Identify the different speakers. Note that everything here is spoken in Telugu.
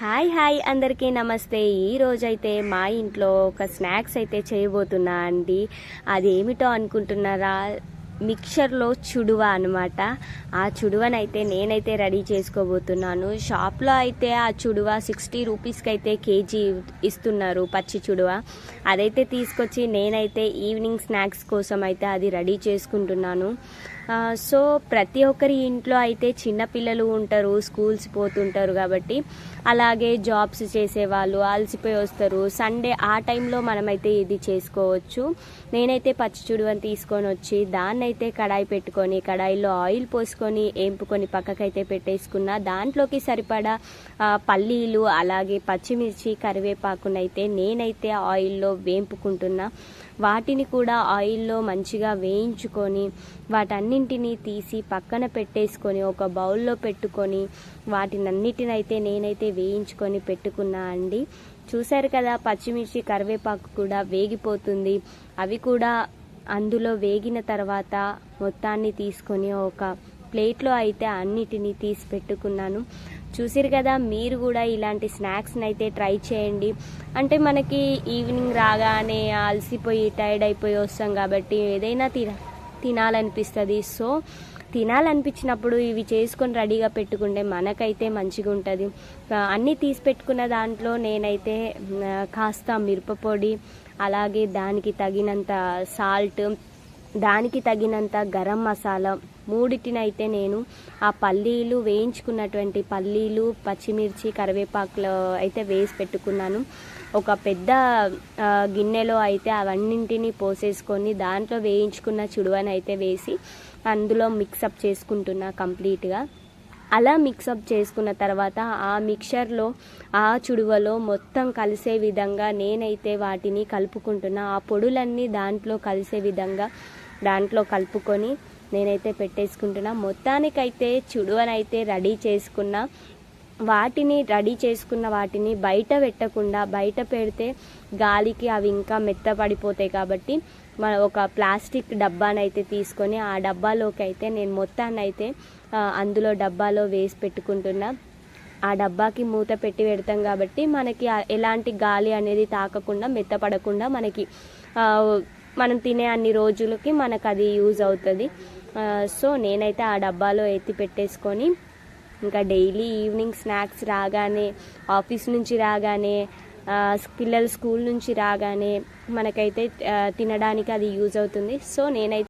Speaker 1: హాయ్ అందరికీ నమస్తే. ఈ రోజైతే మా ఇంట్లో ఒక స్నాక్స్ అయితే చేయబోతున్నా అండి. అది ఏమిటో అనుకుంటున్నారా? మిక్చర్లో చుడువ అనమాట. ఆ చుడువనైతే నేనైతే రెడీ చేసుకోబోతున్నాను. షాప్లో అయితే ఆ చుడువ 60 రూపీస్కి అయితే కేజీ ఇస్తున్నారు, పచ్చి చుడువ. అదైతే తీసుకొచ్చి నేనైతే ఈవినింగ్ స్నాక్స్ కోసం అయితే అది రెడీ చేసుకుంటున్నాను. సో ప్రతి ఒక్కరి ఇంట్లో అయితే చిన్నపిల్లలు ఉంటారు, స్కూల్స్ పోతుంటారు కాబట్టి, అలాగే జాబ్స్ చేసేవాళ్ళు అలసిపోయి వస్తారు. సండే ఆ టైంలో మనమైతే ఇది చేసుకోవచ్చు. నేనైతే పచ్చి చుడువని తీసుకొని వచ్చి దాన్నైతే కడాయి పెట్టుకొని, కడాయిలో ఆయిల్ పోసుకొని ఏంపుకొని పక్కకైతే పెట్టేసుకున్న. దాంట్లోకి సరిపడా పల్లీలు, అలాగే పచ్చిమిర్చి, కరివేపాకునైతే నేనైతే ఆయిల్లో వేంపుకుంటున్నా. వాటిని కూడా ఆయిల్లో మంచిగా వేయించుకొని వాటన్నింటినీ తీసి పక్కన పెట్టేసుకొని ఒక బౌల్లో పెట్టుకొని వాటినన్నిటినైతే నేనైతే వేయించుకొని పెట్టుకున్నా అండి. చూశారు కదా, పచ్చిమిర్చి, కరివేపాకు కూడా వేగిపోతుంది. అవి కూడా అందులో వేగిన తర్వాత మొత్తాన్ని తీసుకొని ఒక ప్లేట్లో అయితే అన్నిటినీ తీసి పెట్టుకున్నాను. చూసిరు కదా, మీరు కూడా ఇలాంటి స్నాక్స్ని అయితే ట్రై చేయండి. అంటే మనకి ఈవినింగ్ రాగానే అలసిపోయి టైర్డ్ అయిపోయి వస్తాం కాబట్టి ఏదైనా తినాలనిపిస్తుంది. సో తినాలనిపించినప్పుడు ఇవి చేసుకొని రెడీగా పెట్టుకుంటే మనకైతే మంచిగా ఉంటుంది. అన్నీ తీసి పెట్టుకున్న దాంట్లో నేనైతే కాస్త మిరపపొడి, అలాగే దానికి తగినంత సాల్ట్, దానికి తగినంత గరం మసాలా, మూడిటినైతే నేను ఆ పల్లీలు, వేయించుకున్నటువంటి పల్లీలు, పచ్చిమిర్చి, కరివేపాకులో అయితే వేసి పెట్టుకున్నాను. ఒక పెద్ద గిన్నెలో అయితే అవన్నింటినీ పోసేసుకొని దాంట్లో వేయించుకున్న చుడువని అయితే వేసి అందులో మిక్సప్ చేసుకుంటున్నా కంప్లీట్గా. అలా మిక్సప్ చేసుకున్న తర్వాత ఆ మిక్చర్లో, ఆ చుడువలో మొత్తం కలిసే విధంగా నేనైతే వాటిని కలుపుకుంటున్నా. ఆ పొడులన్నీ దాంట్లో కలిసే విధంగా దాంట్లో కలుపుకొని నేనైతే పెట్టేసుకుంటున్నా. మొత్తానికైతే చుడువనైతే రెడీ చేసుకున్నా. రెడీ చేసుకున్న వాటిని బయట పెట్టకుండా, బయట పెడితే గాలికి అవి ఇంకా మెత్తపడిపోతాయి కాబట్టి ఒక ప్లాస్టిక్ డబ్బానైతే తీసుకొని ఆ డబ్బాలోకి అయితే నేను మొత్తాన్ని అయితే అందులో డబ్బాలో వేసి పెట్టుకుంటున్నా. ఆ డబ్బాకి మూత పెట్టి పెడతాం కాబట్టి మనకి ఎలాంటి గాలి అనేది తాకకుండా, మెత్తపడకుండా మనకి మనం తినే అన్ని రోజులకి మనకు అది యూజ్ అవుతుంది. సో నేనైతే ఆ డబ్బాలో ఎత్తి పెట్టేసుకొని ఇంకా డైలీ ఈవినింగ్ స్నాక్స్ రాగానే, ఆఫీస్ నుంచి రాగానే, పిల్లలు స్కూల్ నుంచి రాగానే మనకైతే తినడానికి అది యూజ్ అవుతుంది. సో నేనైతే